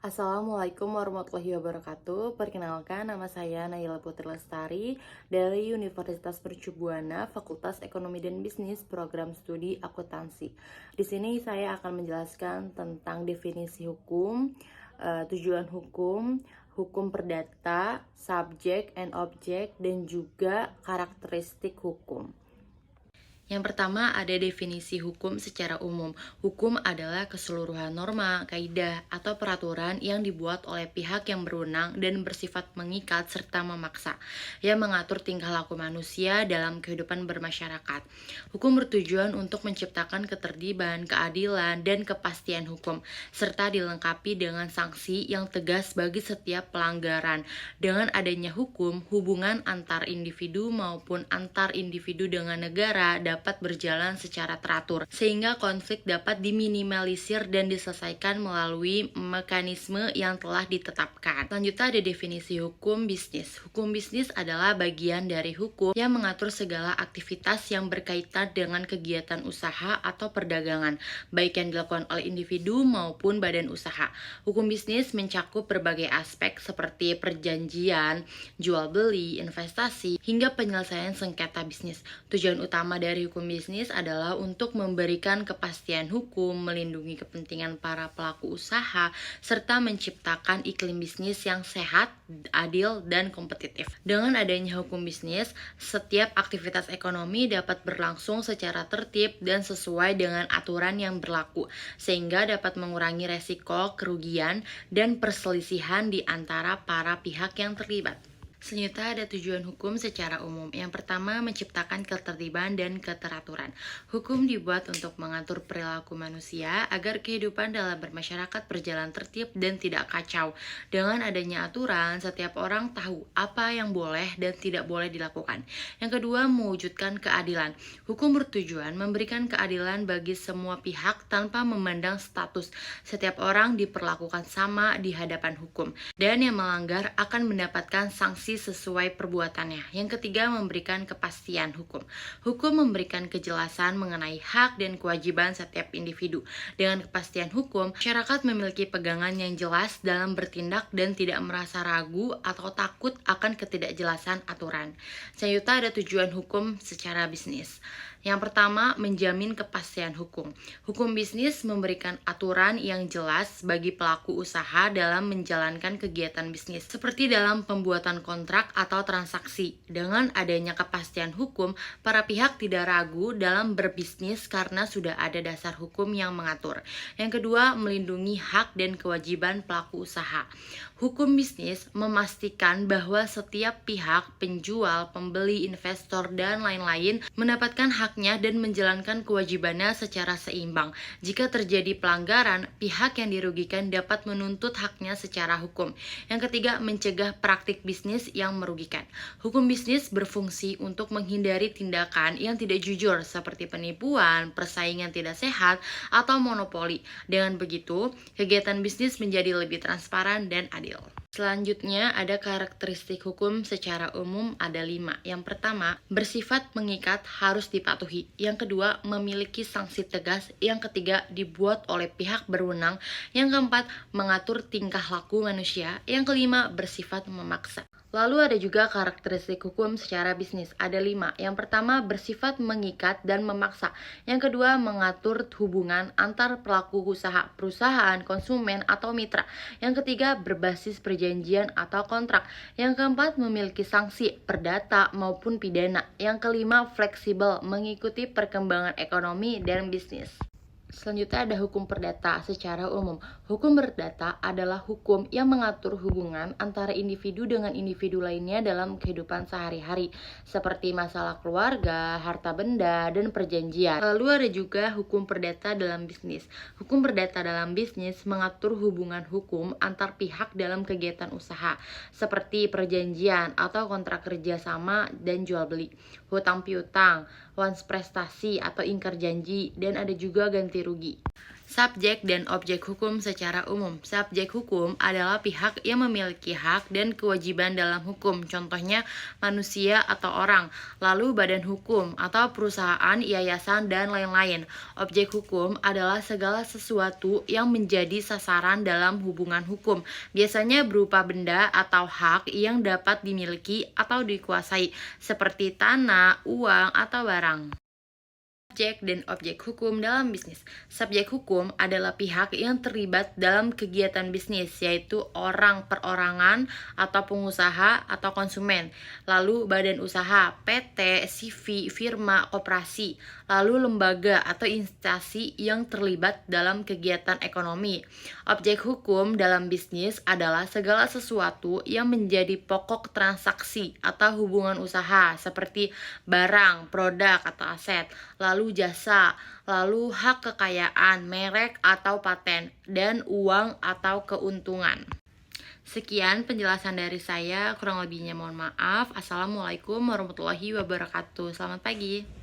Assalamualaikum warahmatullahi wabarakatuh. Perkenalkan, nama saya Naila Putri Lestari dari Universitas Mercu Buana, Fakultas Ekonomi dan Bisnis, Program Studi Akuntansi. Di sini saya akan menjelaskan tentang definisi hukum, tujuan hukum, hukum perdata, subjek and objek, dan juga karakteristik hukum. Yang pertama ada definisi hukum secara umum. Hukum adalah keseluruhan norma, kaidah, atau peraturan yang dibuat oleh pihak yang berwenang dan bersifat mengikat serta memaksa, yang mengatur tingkah laku manusia dalam kehidupan bermasyarakat. Hukum bertujuan untuk menciptakan ketertiban, keadilan, dan kepastian hukum, serta dilengkapi dengan sanksi yang tegas bagi setiap pelanggaran. Dengan adanya hukum, hubungan antar individu maupun antar individu dengan negara dapat berjalan secara teratur, sehingga konflik dapat diminimalisir dan diselesaikan melalui mekanisme yang telah ditetapkan. Selanjutnya ada definisi hukum bisnis. Hukum bisnis adalah bagian dari hukum yang mengatur segala aktivitas yang berkaitan dengan kegiatan usaha atau perdagangan, baik yang dilakukan oleh individu maupun badan usaha. Hukum bisnis mencakup berbagai aspek seperti perjanjian, jual beli, investasi, hingga penyelesaian sengketa bisnis. Tujuan utama dari hukum bisnis adalah untuk memberikan kepastian hukum, melindungi kepentingan para pelaku usaha, serta menciptakan iklim bisnis yang sehat, adil, dan kompetitif. Dengan adanya hukum bisnis, setiap aktivitas ekonomi dapat berlangsung secara tertib dan sesuai dengan aturan yang berlaku, sehingga dapat mengurangi resiko kerugian dan perselisihan di antara para pihak yang terlibat. Selanjutnya ada tujuan hukum secara umum. Yang pertama, menciptakan ketertiban dan keteraturan. Hukum dibuat untuk mengatur perilaku manusia agar kehidupan dalam bermasyarakat berjalan tertib dan tidak kacau. Dengan adanya aturan, setiap orang tahu apa yang boleh dan tidak boleh dilakukan. Yang kedua, mewujudkan keadilan. Hukum bertujuan memberikan keadilan bagi semua pihak tanpa memandang status. Setiap orang diperlakukan sama di hadapan hukum, dan yang melanggar akan mendapatkan sanksi sesuai perbuatannya. Yang ketiga, memberikan kepastian hukum. Hukum memberikan kejelasan mengenai hak dan kewajiban setiap individu. Dengan kepastian hukum, masyarakat memiliki pegangan yang jelas dalam bertindak dan tidak merasa ragu atau takut akan ketidakjelasan aturan. Selanjutnya ada tujuan hukum secara bisnis. Yang pertama, menjamin kepastian hukum. Hukum bisnis memberikan aturan yang jelas bagi pelaku usaha dalam menjalankan kegiatan bisnis, seperti dalam pembuatan kontrak atau transaksi. Dengan adanya kepastian hukum, para pihak tidak ragu dalam berbisnis karena sudah ada dasar hukum yang mengatur. Yang kedua, melindungi hak dan kewajiban pelaku usaha. Hukum bisnis memastikan bahwa setiap pihak, penjual, pembeli, investor, dan lain-lain mendapatkan haknya dan menjalankan kewajibannya secara seimbang. Jika terjadi pelanggaran, pihak yang dirugikan dapat menuntut haknya secara hukum. Yang ketiga, mencegah praktik bisnis yang merugikan. Hukum bisnis berfungsi untuk menghindari tindakan yang tidak jujur seperti penipuan, persaingan tidak sehat, atau monopoli. Dengan begitu, kegiatan bisnis menjadi lebih transparan dan adil. Selanjutnya ada karakteristik hukum secara umum ada 5. Yang pertama, bersifat mengikat harus dipatuhi. Yang kedua, memiliki sanksi tegas. Yang ketiga, dibuat oleh pihak berwenang. Yang keempat, mengatur tingkah laku manusia. Yang kelima, bersifat memaksa. Lalu ada juga karakteristik hukum secara bisnis, ada 5. Yang pertama, bersifat mengikat dan memaksa. Yang kedua, mengatur hubungan antar pelaku usaha, perusahaan, konsumen, atau mitra. Yang ketiga, berbasis perjanjian atau kontrak. Yang keempat, memiliki sanksi, perdata maupun pidana. Yang kelima, fleksibel, mengikuti perkembangan ekonomi dan bisnis. Selanjutnya ada hukum perdata secara umum. Hukum perdata adalah hukum yang mengatur hubungan antara individu dengan individu lainnya dalam kehidupan sehari-hari, seperti masalah keluarga, harta benda, dan perjanjian. Lalu ada juga hukum perdata dalam bisnis. Hukum perdata dalam bisnis mengatur hubungan hukum antar pihak dalam kegiatan usaha, seperti perjanjian atau kontrak kerjasama dan jual beli, hutang piutang, wans prestasi atau ingkar janji, dan ada juga ganti rugi. Subjek dan objek hukum secara umum. Subjek hukum adalah pihak yang memiliki hak dan kewajiban dalam hukum, contohnya manusia atau orang, lalu badan hukum atau perusahaan, yayasan, dan lain-lain. Objek hukum adalah segala sesuatu yang menjadi sasaran dalam hubungan hukum, biasanya berupa benda atau hak yang dapat dimiliki atau dikuasai, seperti tanah, uang, atau barang. Subjek dan objek hukum dalam bisnis. Subjek hukum adalah pihak yang terlibat dalam kegiatan bisnis, yaitu orang perorangan atau pengusaha atau konsumen. Lalu badan usaha, PT, CV, firma, koperasi. Lalu lembaga atau instansi yang terlibat dalam kegiatan ekonomi. Objek hukum dalam bisnis adalah segala sesuatu yang menjadi pokok transaksi atau hubungan usaha, seperti barang, produk, atau aset, lalu jasa, lalu hak kekayaan, merek atau paten, dan uang atau keuntungan. Sekian penjelasan dari saya, kurang lebihnya mohon maaf. Assalamualaikum warahmatullahi wabarakatuh. Selamat pagi.